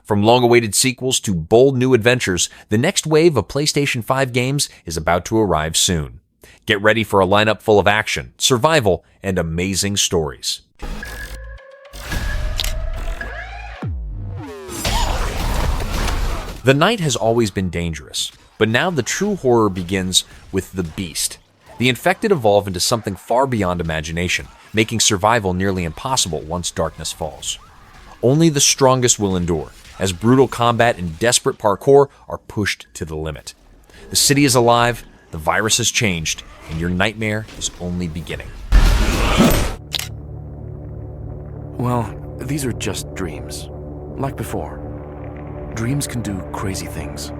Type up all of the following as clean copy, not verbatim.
From long-awaited sequels to bold new adventures, the next wave of PlayStation 5 games is about to arrive soon. Get ready for a lineup full of action, survival, and amazing stories. The night has always been dangerous, but now the true horror begins with the Beast. The infected evolve into something far beyond imagination, making survival nearly impossible once darkness falls. Only the strongest will endure, as brutal combat and desperate parkour are pushed to the limit. The city is alive, the virus has changed, and your nightmare is only beginning. Well, these are just dreams. Like before. Dreams can do crazy things.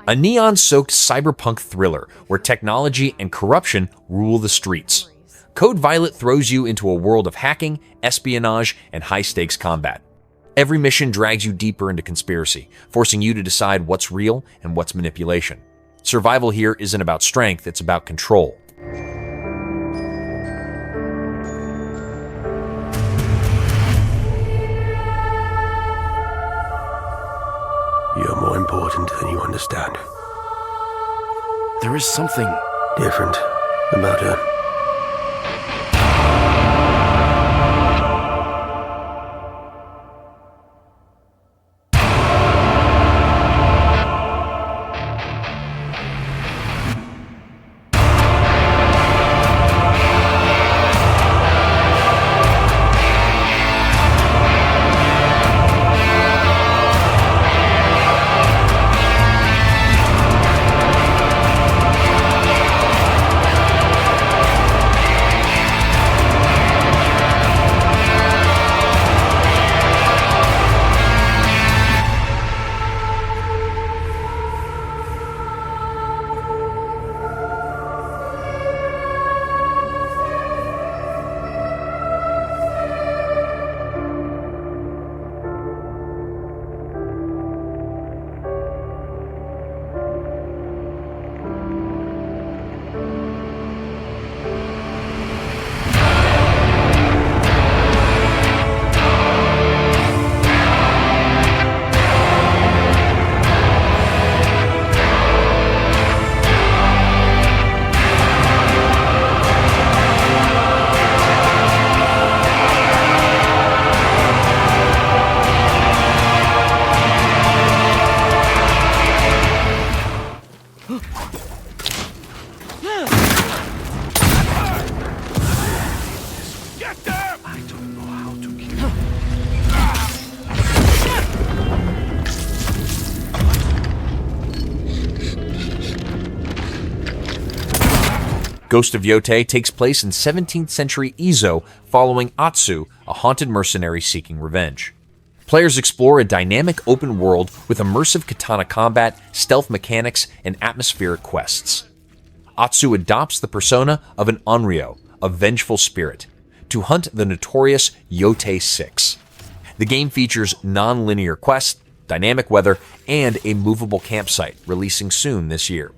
A neon-soaked cyberpunk thriller where technology and corruption rule the streets. Code Violet throws you into a world of hacking, espionage, and high-stakes combat. Every mission drags you deeper into conspiracy, forcing you to decide what's real and what's manipulation. Survival here isn't about strength, it's about control. You're more important than you understand. There is something different about her. Ghost of Yotei takes place in 17th century Izo following Atsu, a haunted mercenary seeking revenge. Players explore a dynamic open world with immersive katana combat, stealth mechanics, and atmospheric quests. Atsu adopts the persona of an Onryo, a vengeful spirit, to hunt the notorious Yotei 6. The game features non-linear quests, dynamic weather, and a movable campsite, releasing soon this year.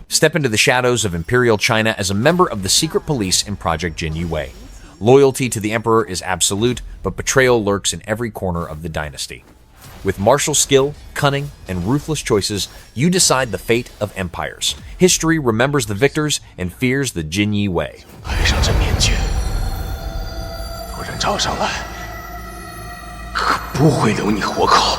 Step into the shadows of Imperial China as a member of the secret police in Project Jinyiwei. Loyalty to the Emperor is absolute, but betrayal lurks in every corner of the dynasty. With martial skill, cunning, and ruthless choices, you decide the fate of empires. History remembers the victors and fears the Jinyiwei. 戴上这面具，有人找上来，可不会留你活口。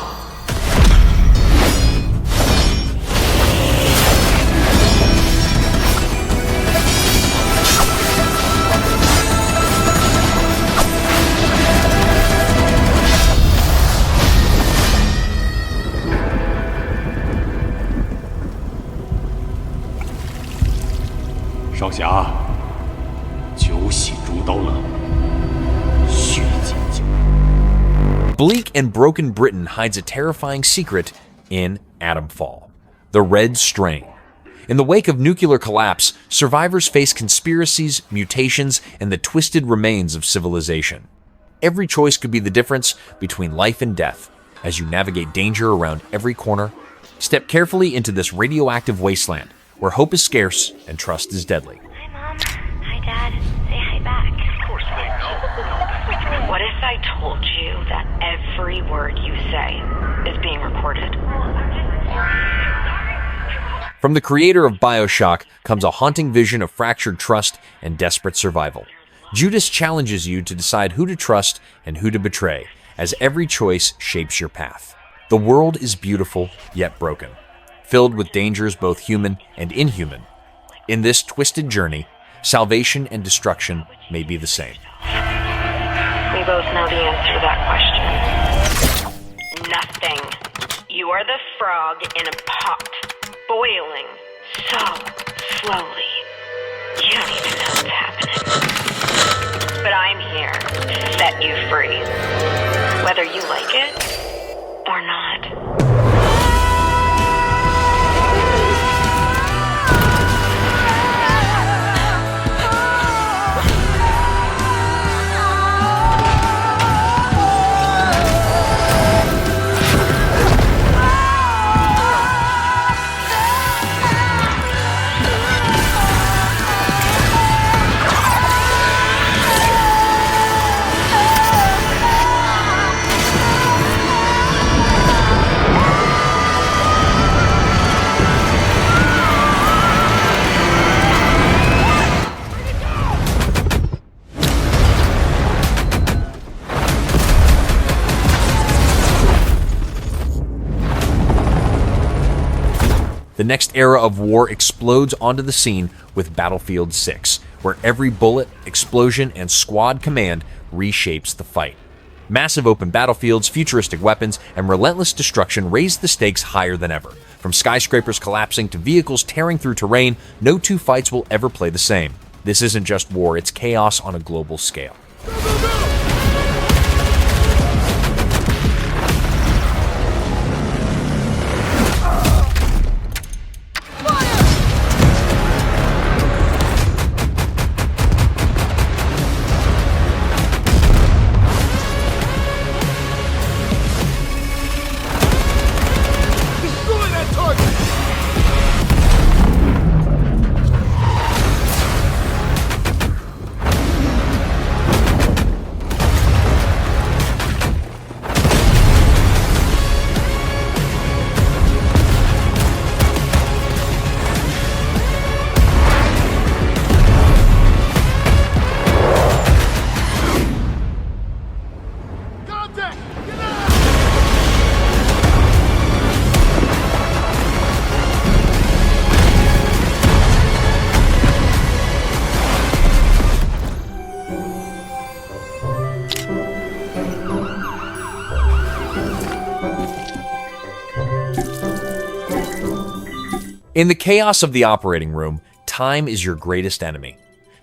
少侠，游戏主导了虚境界。 Bleak and broken Britain hides a terrifying secret in Atomfall, the Red Strain. In the wake of nuclear collapse, survivors face conspiracies, mutations, and the twisted remains of civilization. Every choice could be the difference between life and death. As you navigate danger around every corner, step carefully into this radioactive wasteland, where hope is scarce and trust is deadly. Hi, Mom. Hi, Dad. Say hi back. Of course they know. What if I told you that every word you say is being recorded? From the creator of BioShock comes a haunting vision of fractured trust and desperate survival. Judas challenges you to decide who to trust and who to betray, as every choice shapes your path. The world is beautiful, yet broken, filled with dangers both human and inhuman. In this twisted journey, salvation and destruction may be the same. We both know the answer to that question. Nothing. You are the frog in a pot, boiling so slowly. You don't even know what's happening. But I'm here to set you free, whether you like it or not. The next era of war explodes onto the scene with Battlefield 6, where every bullet, explosion, and squad command reshapes the fight. Massive open battlefields, futuristic weapons, and relentless destruction raise the stakes higher than ever. From skyscrapers collapsing to vehicles tearing through terrain, no two fights will ever play the same. This isn't just war, it's chaos on a global scale. In the chaos of the operating room, time is your greatest enemy.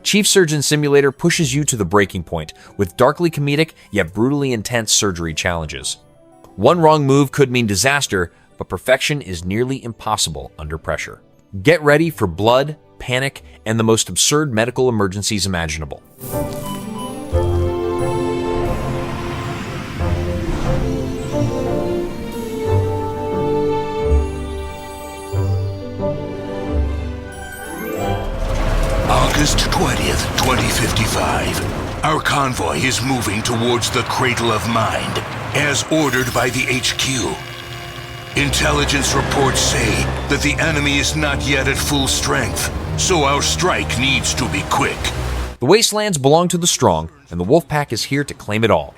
Chief Surgeon Simulator pushes you to the breaking point with darkly comedic yet brutally intense surgery challenges. One wrong move could mean disaster, but perfection is nearly impossible under pressure. Get ready for blood, panic, and the most absurd medical emergencies imaginable. August 20th, 2055. Our convoy is moving towards the Cradle of Mind, as ordered by the HQ. Intelligence reports say that the enemy is not yet at full strength, so our strike needs to be quick. The wastelands belong to the strong, and the Wolfpack is here to claim it all.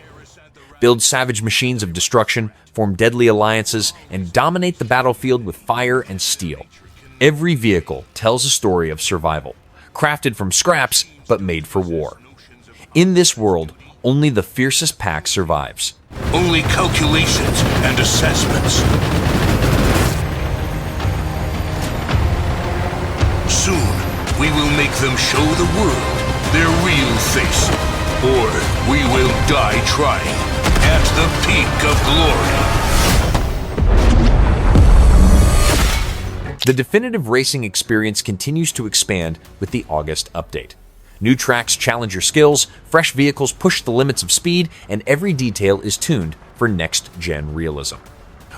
Build savage machines of destruction, form deadly alliances, and dominate the battlefield with fire and steel. Every vehicle tells a story of survival, crafted from scraps, but made for war. In this world, only the fiercest pack survives. Only calculations and assessments. Soon, we will make them show the world their real face, or we will die trying at the peak of glory. The definitive racing experience continues to expand with the August update. New tracks challenge your skills, fresh vehicles push the limits of speed, and every detail is tuned for next-gen realism.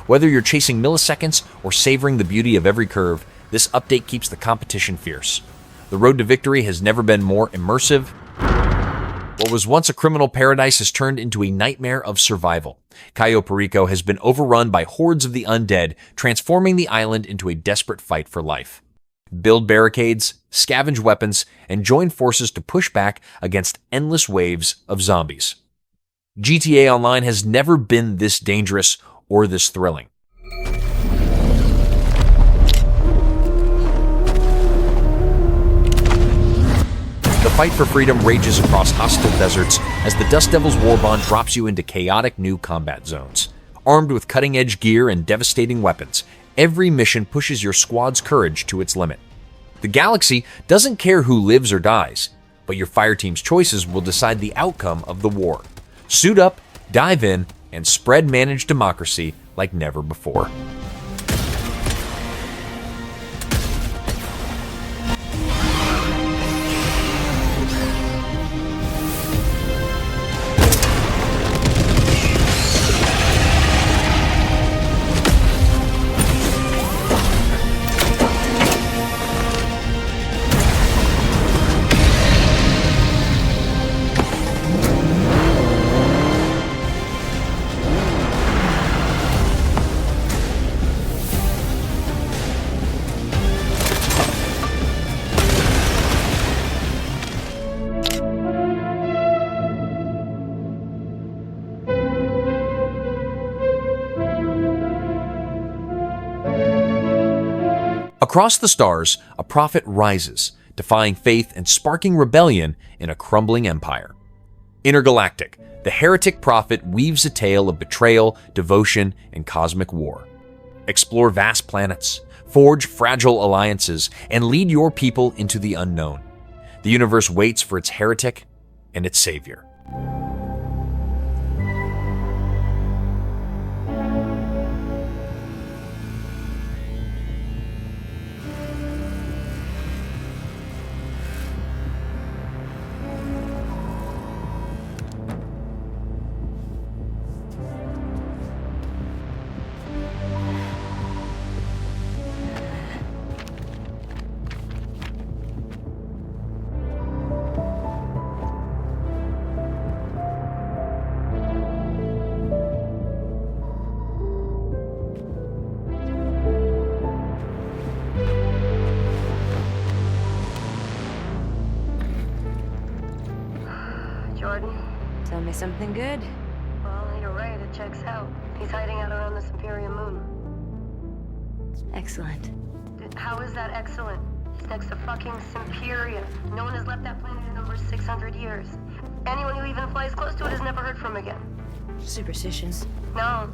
Whether you're chasing milliseconds or savoring the beauty of every curve, this update keeps the competition fierce. The road to victory has never been more immersive. What was once a criminal paradise has turned into a nightmare of survival. Cayo Perico has been overrun by hordes of the undead, transforming the island into a desperate fight for life. Build barricades, scavenge weapons, and join forces to push back against endless waves of zombies. GTA Online has never been this dangerous or this thrilling. The fight for freedom rages across hostile deserts as the Dust Devil's Warbond drops you into chaotic new combat zones. Armed with cutting-edge gear and devastating weapons, every mission pushes your squad's courage to its limit. The galaxy doesn't care who lives or dies, but your fireteam's choices will decide the outcome of the war. Suit up, dive in, and spread managed democracy like never before. Across the stars, a prophet rises, defying faith and sparking rebellion in a crumbling empire. Intergalactic, the Heretic prophet weaves a tale of betrayal, devotion, and cosmic war. Explore vast planets, forge fragile alliances, and lead your people into the unknown. The universe waits for its heretic and its savior. Tell me something good. Well, you're right, it checks out. He's hiding out around the Superior Moon. Excellent. How is that excellent? He's next to fucking Superior. No one has left that planet in over 600 years. Anyone who even flies close to it has never heard from again. Superstitions. No.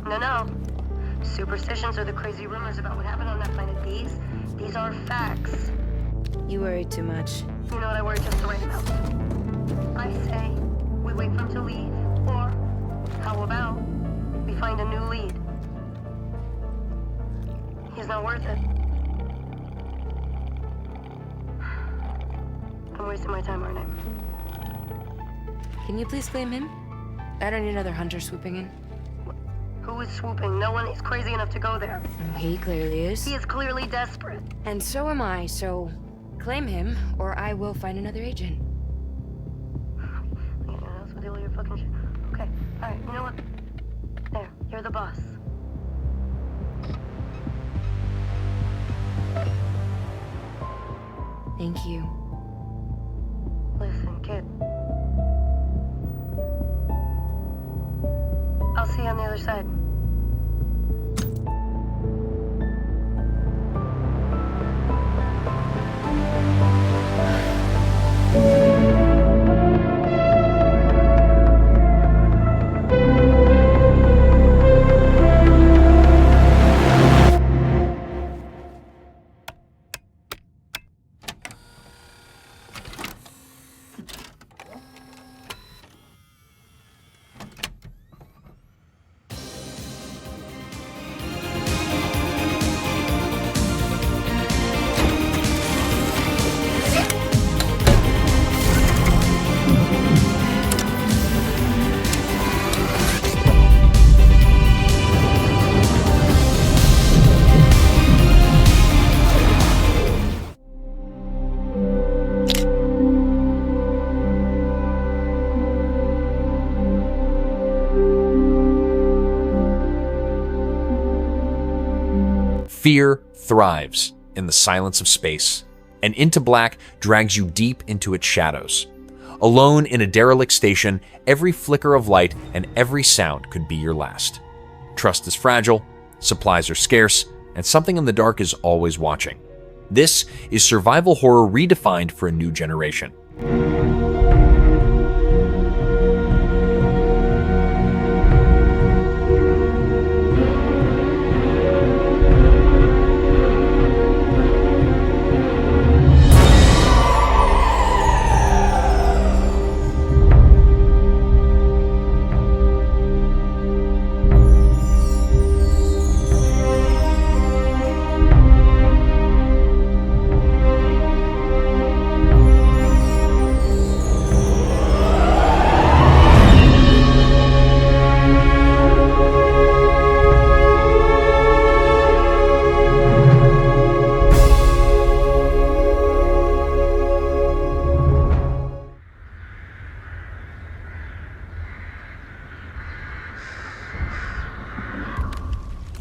Superstitions are the crazy rumors about what happened on that planet. These are facts. You worry too much. You know what I worry just the right amount. I say we wait for him to leave, or how about we find a new lead? He's not worth it. I'm wasting my time, aren't I? Can you please claim him? I don't need another hunter swooping in. Who is swooping? No one is crazy enough to go there. He clearly is. He is clearly desperate. And so am I, so claim him, or I will find another agent. Deal with your fucking shit. Okay, alright, you know what? There, you're the boss. Thank you. Listen, kid. I'll see you on the other side. Fear thrives in the silence of space, and Into Black drags you deep into its shadows. Alone in a derelict station, every flicker of light and every sound could be your last. Trust is fragile, supplies are scarce, and something in the dark is always watching. This is survival horror redefined for a new generation.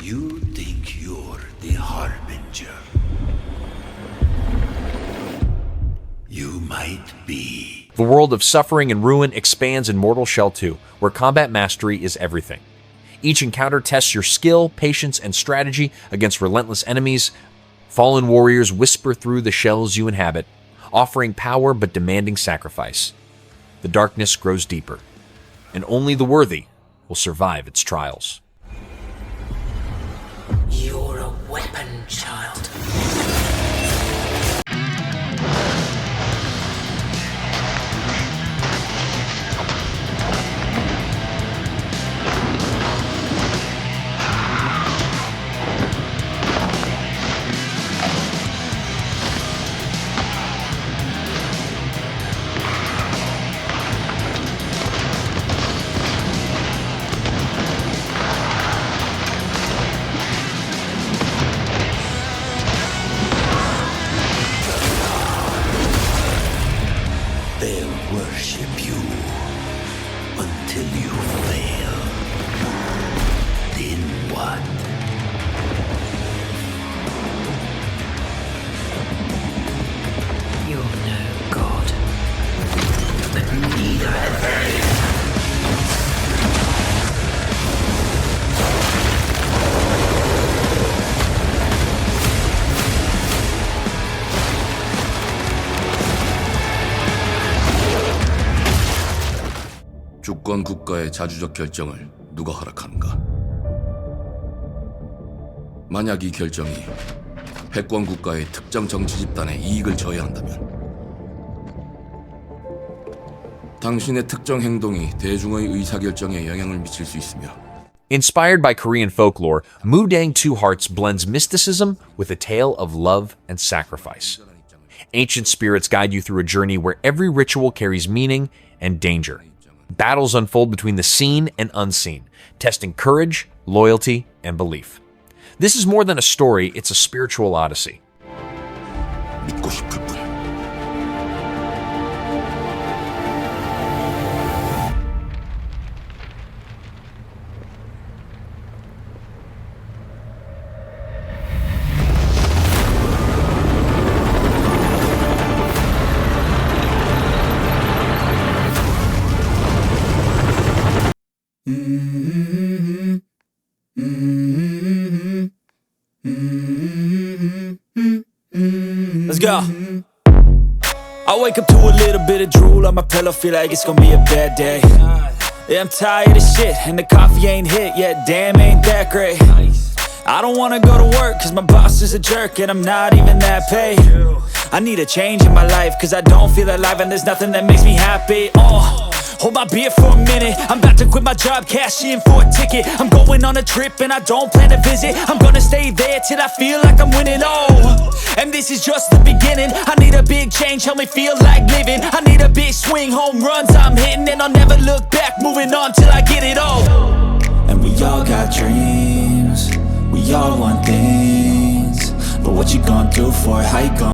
You think you're the Harbinger. You might be. The world of suffering and ruin expands in Mortal Shell 2, where combat mastery is everything. Each encounter tests your skill, patience, and strategy against relentless enemies. Fallen warriors whisper through the shells you inhabit, offering power but demanding sacrifice. The darkness grows deeper, and only the worthy will survive its trials. You're a weapon, child. They'll worship you until you fail. Then what? You're no god. But neither are they. 주권 국가의 자주적 결정을 누가 허락하는가? 만약 이 결정이 패권 국가의 특정 정치 집단의 이익을 저해한다면 당신의 특정 행동이 대중의 의사결정에 영향을 미칠 수 있으며 Inspired by Korean folklore, Mudang Two Hearts blends mysticism with a tale of love and sacrifice. Ancient spirits guide you through a journey where every ritual carries meaning and danger. Battles unfold between the seen and unseen, testing courage, loyalty, and belief. This is more than a story, it's a spiritual odyssey. 믿고 싶을 뿐. Let's go. I wake up to a little bit of drool on my pillow, feel like it's gonna be a bad day. Yeah, I'm tired of shit, and the coffee ain't hit yet, damn, ain't that great. I don't wanna go to work, cause my boss is a jerk, and I'm not even that paid. I need a change in my life, cause I don't feel alive, and there's nothing that makes me happy. Hold my beer for a minute, I'm about to quit my job, cash in for a ticket. I'm going on a trip and I don't plan to visit. I'm gonna stay there till I feel like I'm winning, and this is just the beginning. I need a big change, help me feel like living. I need a big swing, home runs I'm hitting, and I'll never look back, moving on till I get it all. And we all got dreams, we all want things, but what you gonna do for it, how you gonna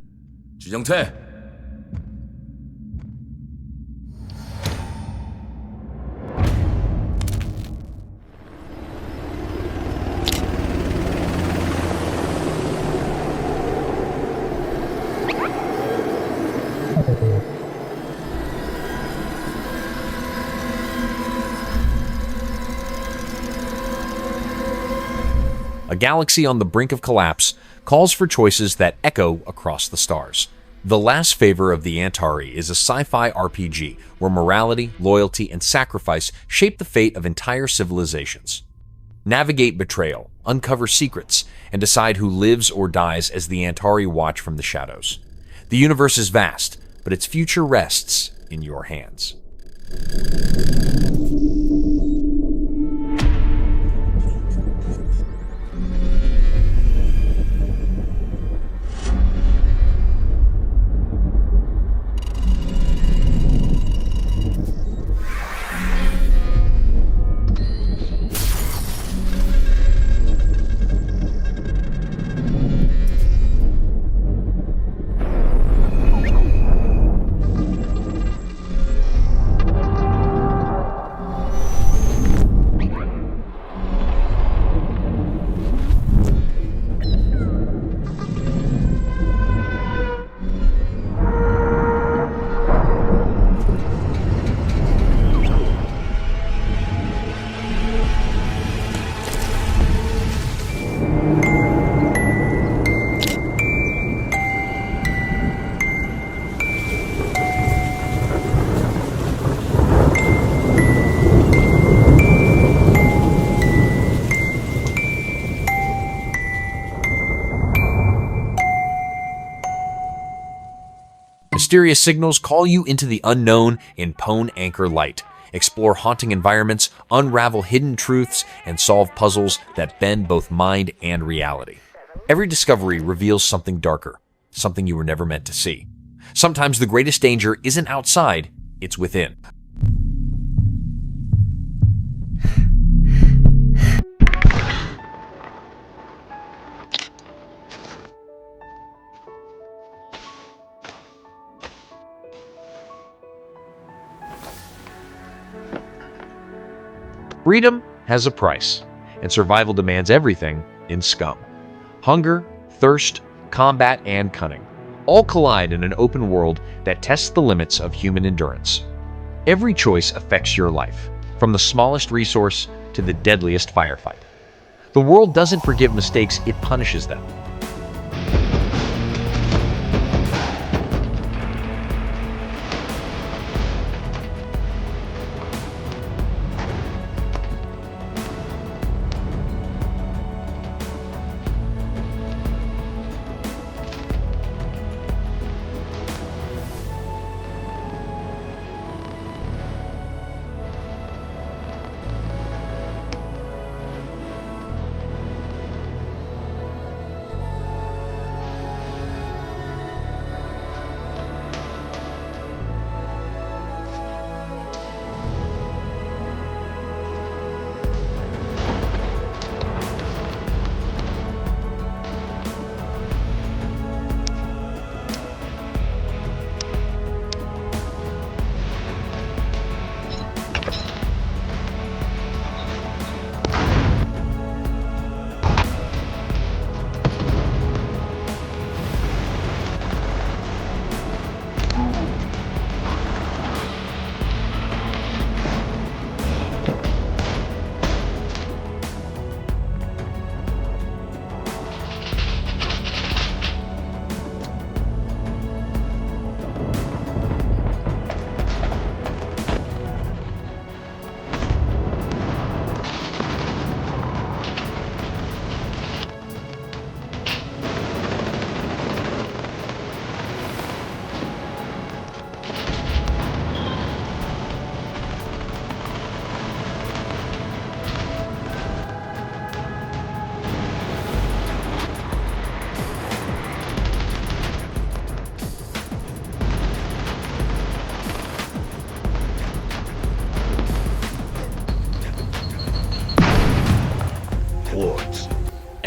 지정태. a galaxy on the brink of collapse, calls for choices that echo across the stars. The Last Favor of the Antarii is a sci-fi RPG where morality, loyalty, and sacrifice shape the fate of entire civilizations. Navigate betrayal, uncover secrets, and decide who lives or dies as the Antarii watch from the shadows. The universe is vast, but its future rests in your hands. Mysterious signals call you into the unknown in Pone Anchor Light. Explore haunting environments, unravel hidden truths, and solve puzzles that bend both mind and reality. Every discovery reveals something darker, something you were never meant to see. Sometimes the greatest danger isn't outside, it's within. Freedom has a price, and survival demands everything in Scum. Hunger, thirst, combat, and cunning all collide in an open world that tests the limits of human endurance. Every choice affects your life, from the smallest resource to the deadliest firefight. The world doesn't forgive mistakes, it punishes them.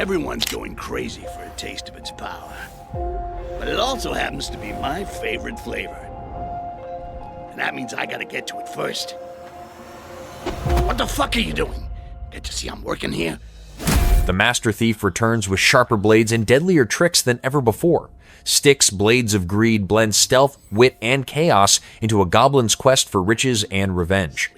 Everyone's going crazy for a taste of its power. But it also happens to be my favorite flavor. And that means I gotta get to it first. What the fuck are you doing? Can't you see I'm working here? The Master Thief returns with sharper blades and deadlier tricks than ever before. Styx, Blades of Greed, blend stealth, wit, and chaos into a goblin's quest for riches and revenge.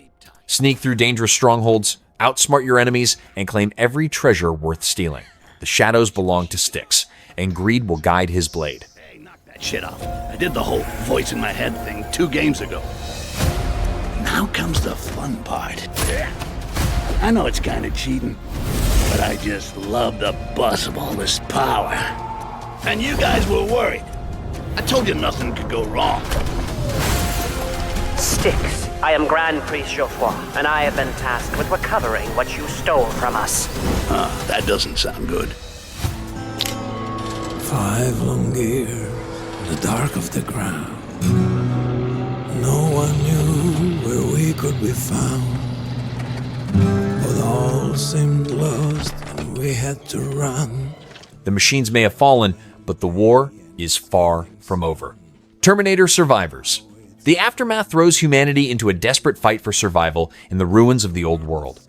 Sneak through dangerous strongholds, outsmart your enemies, and claim every treasure worth stealing. the shadows belong to Styx, and greed will guide his blade. Hey, knock that shit off. I did the whole voice in my head thing 2 games ago. Now comes the fun part. I know it's kind of cheating, but I just love the buzz of all this power. And you guys were worried. I told you nothing could go wrong. Styx, I am Grand Priest Geoffroy, and I have been tasked with recovering what you stole from us. That doesn't sound good. 5 long years in the dark of the ground. No one knew where we could be found. But all seemed lost and we had to run. The machines may have fallen, but the war is far from over. Terminator survivors. The aftermath throws humanity into a desperate fight for survival in the ruins of the old world.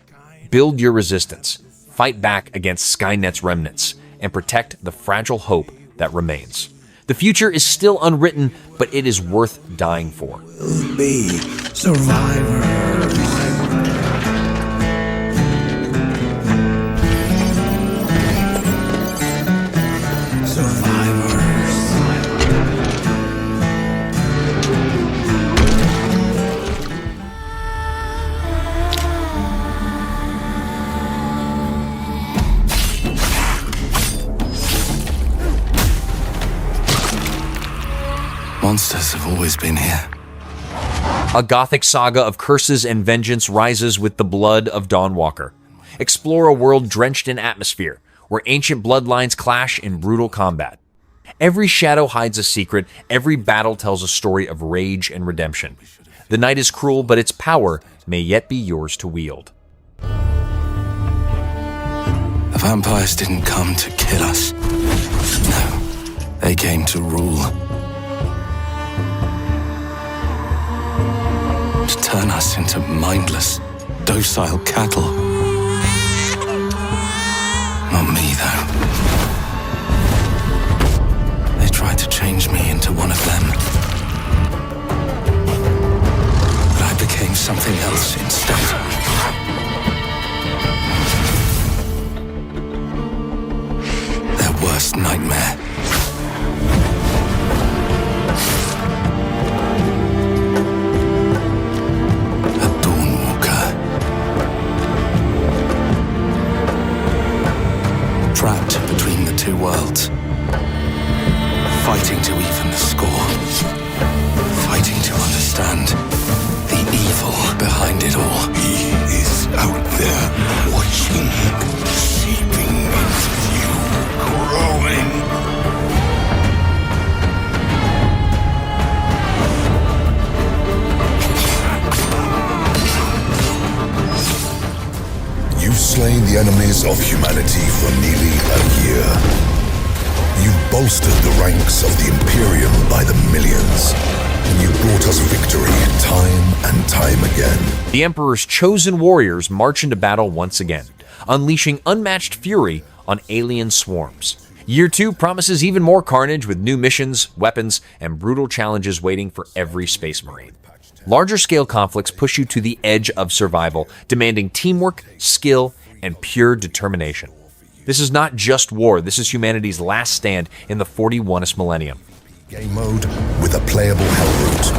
Build your resistance, fight back against Skynet's remnants, and protect the fragile hope that remains. The future is still unwritten, but it is worth dying for. We'll be survivors. Monsters have always been here. A gothic saga of curses and vengeance rises with the blood of Dawnwalker. Explore a world drenched in atmosphere, where ancient bloodlines clash in brutal combat. Every shadow hides a secret, every battle tells a story of rage and redemption. The night is cruel, but its power may yet be yours to wield. The vampires didn't come to kill us. No, they came to rule. To turn us into mindless, docile cattle. Not me, though. They tried to change me into one of them. But I became something else instead. Their worst nightmare. Trapped between the 2 worlds. Fighting to even the score. Fighting to understand the evil behind it all. He is out there watching, seeping into you, growing. You've slain the enemies of humanity for nearly a year. You've bolstered the ranks of the Imperium by the millions. And you brought us victory time and time again. The Emperor's chosen warriors march into battle once again, unleashing unmatched fury on alien swarms. Year 2 promises even more carnage with new missions, weapons, and brutal challenges waiting for every Space Marine. Larger-scale conflicts push you to the edge of survival, demanding teamwork, skill, and pure determination. This is not just war, this is humanity's last stand in the 41st millennium. Game mode with a playable hell route.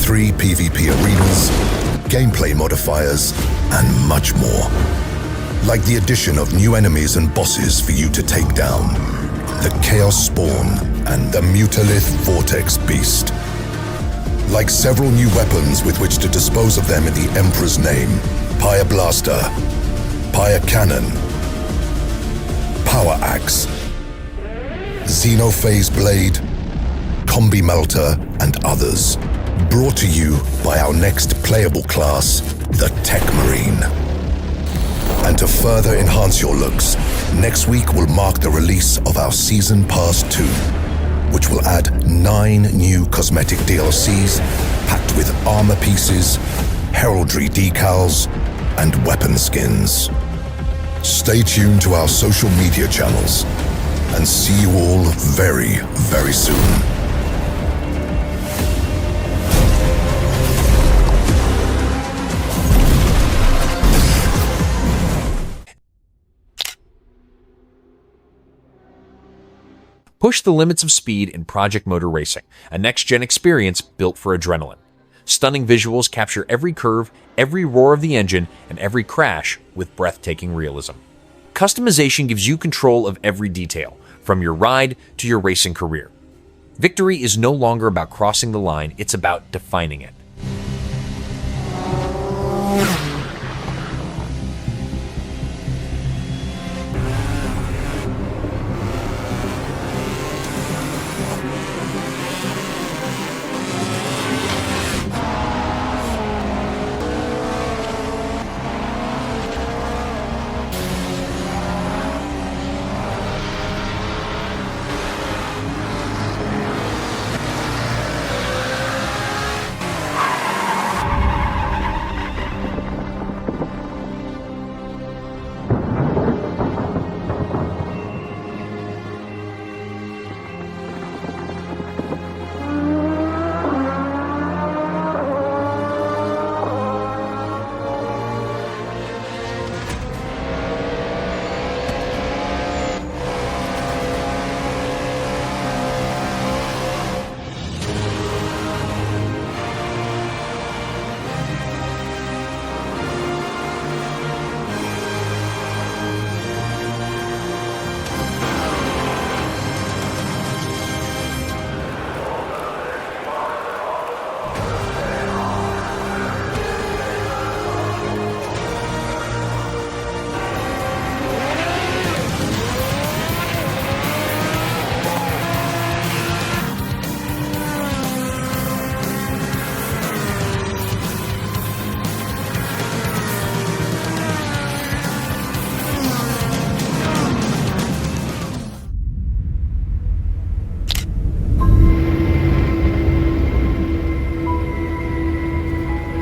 3 PvP arenas, gameplay modifiers, and much more. Like the addition of new enemies and bosses for you to take down. The Chaos Spawn and the Mutalith Vortex Beast. Like several new weapons with which to dispose of them in the Emperor's name. Pyre Blaster, Pyre Cannon, Power Axe, Xenophase Blade, Combi Melter, and others. Brought to you by our next playable class, the Tech Marine. And to further enhance your looks, next week will mark the release of our Season Pass 2, which will add 9 new cosmetic DLCs packed with armor pieces, heraldry decals, and weapon skins. Stay tuned to our social media channels and see you all very, very soon. Push the limits of speed in Project Motor Racing, a next-gen experience built for adrenaline. Stunning visuals capture every curve, every roar of the engine, and every crash with breathtaking realism. Customization gives you control of every detail, from your ride to your racing career. Victory is no longer about crossing the line, it's about defining it.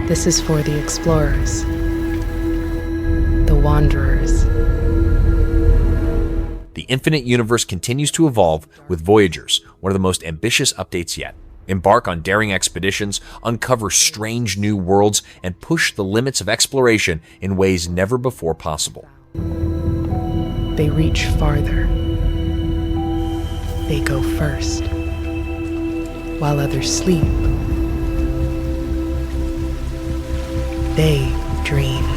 This is for the explorers, the wanderers. The Infinite Universe continues to evolve with Voyagers, one of the most ambitious updates yet. Embark on daring expeditions, uncover strange new worlds, and push the limits of exploration in ways never before possible. They reach farther. They go first, while others sleep. They dream.